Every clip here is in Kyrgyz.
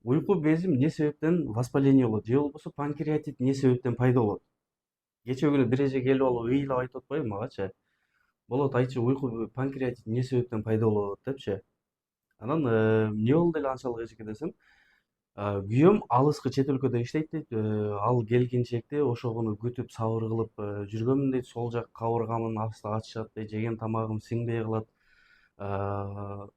Уйку бези эмне себептен воспаление болот же болбосо панкреатит эмне себептен пайда болот? Кечээ күнү бир эже келип алып ыйлап айтып атпайбы магачы? Болот айтчы уйку панкреатит эмне себептен пайда болот депчи. Анан эмне болду эле анчалык эжеке десем, күйөөм алыскы чет өлкөдө иштейт дейт. Ал келгенчекти ошогуну күтүп сабыр кылып жүргөмүн дейт. Сол жак кабыргамын асты ачышат дейт. Жеген тамагым сиңбей калат. Э,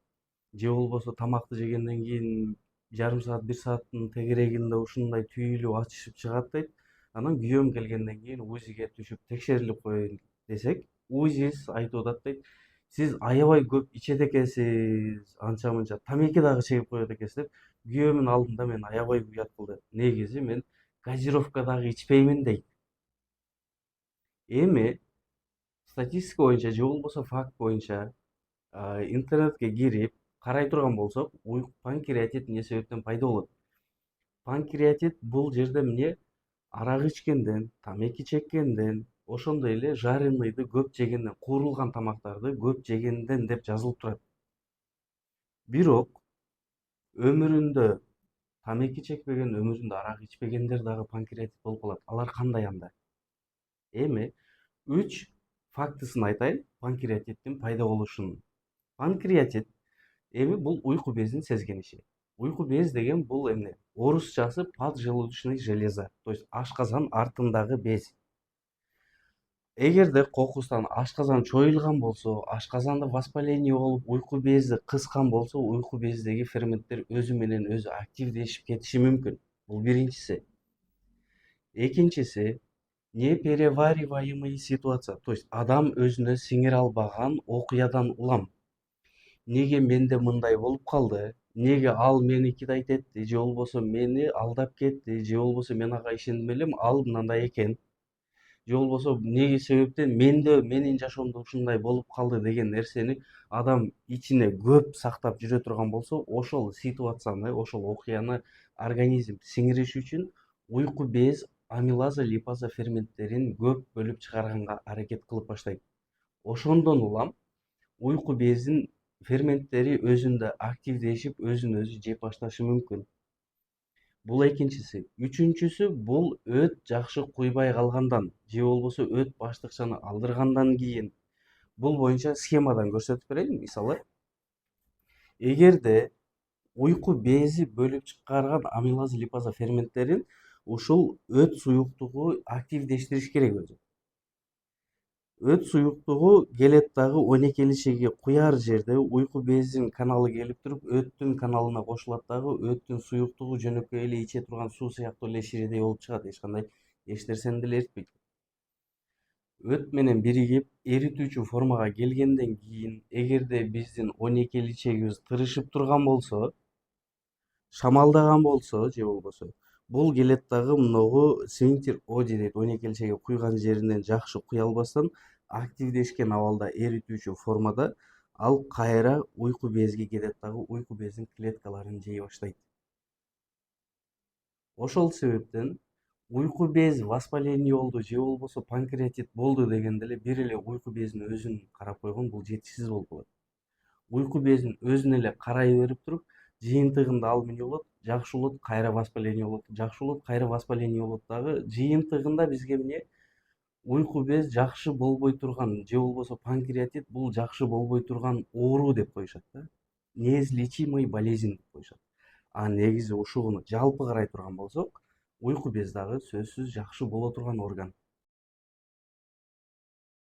же болбосо тамакты жегенден кийин жарым саат бир сааттын тегерегинде ушундай түйүлүп ачышып чыгат дейт. Анан күйөөм келгенден кийин УЗИге түшүп текшерилип коеюн десек, УЗИс айтып атат дейт, сиз аябай көп ичет экенсиз, анча мынча тамеки дагы чегип коет экенсиз деп күйөөмүн алдында мени аябай уят кылды. Негизи мен газировка дагы ичпеймин дейт. Эми статистика боюнча же болбосо факт боюнча интернетке кирип карай турган болсок, панкреатит эмне себептен пайда болот? Панкреатит бул жерде эмне? Арак ичкенден, тамеки чеккенден, ошондой эле жареныйды көп жегенден, куурулган тамактарды көп жегенден деп жазылып турат. Бирок өмүрүндө тамеки чекпеген, өмүрүндө арак ичпегендер дагы панкреатит болуп калат. Алар кандай анда? Эми 3 фактысын айтайын панкреатиттин пайда болушунун. Панкреатит эми бул уйку безин сезгениши. Уйку без деген бул эмне? Орусчасы поджелудочный железа, то есть ашказан артындагы без. Эгерде кокустан ашказан чоюлган болсо, ашказанда воспаление болуп, уйку бези кыскан болсо, уйку бездеги ферменттер өзү менен өзү активдешип кетиши мүмкүн. Бул биринчиси. Экинчиси, неперевариваемый ситуация, то есть адам өзүнө сиңире албаган окуядан улам. Неге менде мындай болуп калды? Неге ал мени кидайт этти, же болбосо мени алдап кетти, же болбосо мен ага ишендим элем, ал мындай экен. Же болбосо эмне себептен менин жашоомдо ушундай болуп калды деген нерсени адам ичине көп сактап жүрө турган болсо, ошол ситуацияны, ошол окуяны организм сиңириш үчүн уйку без амилаза, липаза ферменттерин көп бөлүп чыгарганга аракет кылып баштайт. Ошондон улам уйку безин ферменттери өзүндө активдешип, өзүн өзү жеп башташы мүмкүн. Бул экинчиси. Үчүнчүсү бул өт жакшы куйбай калгандан, же болбосо өт баштыкчаны алдыргандан кийин. Бул боюнча схемадан көрсөтүп берейин. Мисалы, эгерде уйку бези бөлүп чыгарган амилаза, липаза ферменттерин ушул өт суюктугу активдештириш керек өзү. Өт суюктугу келет дагы 12 иличеги куяр жерде уйку безин каналы келип туруп, өттүн каналына кошулат дагы өттүн суюктугу жөнөкөй эле иче турган суу сыяктуу эле ширидей болуп чыгат, эч кандай эч нерсени деле эритпейт. Өт менен биригип эритүүчү формага келгенден кийин, эгерде биздин 12 иличегибиз тырышып турган болсо, шамалдаган болсо же болбосо, бул келет дагы мыногу сфинктер оди дейт, 12 иличеги куйган жеринен жакшы куя албастан активдешкен абалда эритүүчү формада ал кайра уйку безге кетет дагы уйку бездин клеткаларын жей баштайт. Ошол себептен уйку без воспаление болду же болбосо панкреатит болду дегенде эле бир эле уйку безин өзүн карап койгон бул жетишсиз болуп калат. Уйку безин өзүн эле карай берип туруп, жыйынтыгында ал эмне болот? Жакшы болот, кайра воспаление болот, жакшы болот, кайра воспаление болот дагы. Жыйынтыгында бизге эмне? Уйку без жакшы болбой турган же болбосо панкреатит бул жакшы болбой турган оору деп коюшат да. Неизлечимый болезнь деп коюшат. А негизи ушуну жалпы карай турган болсок, уйку без дагы сөзсүз жакшы боло турган орган.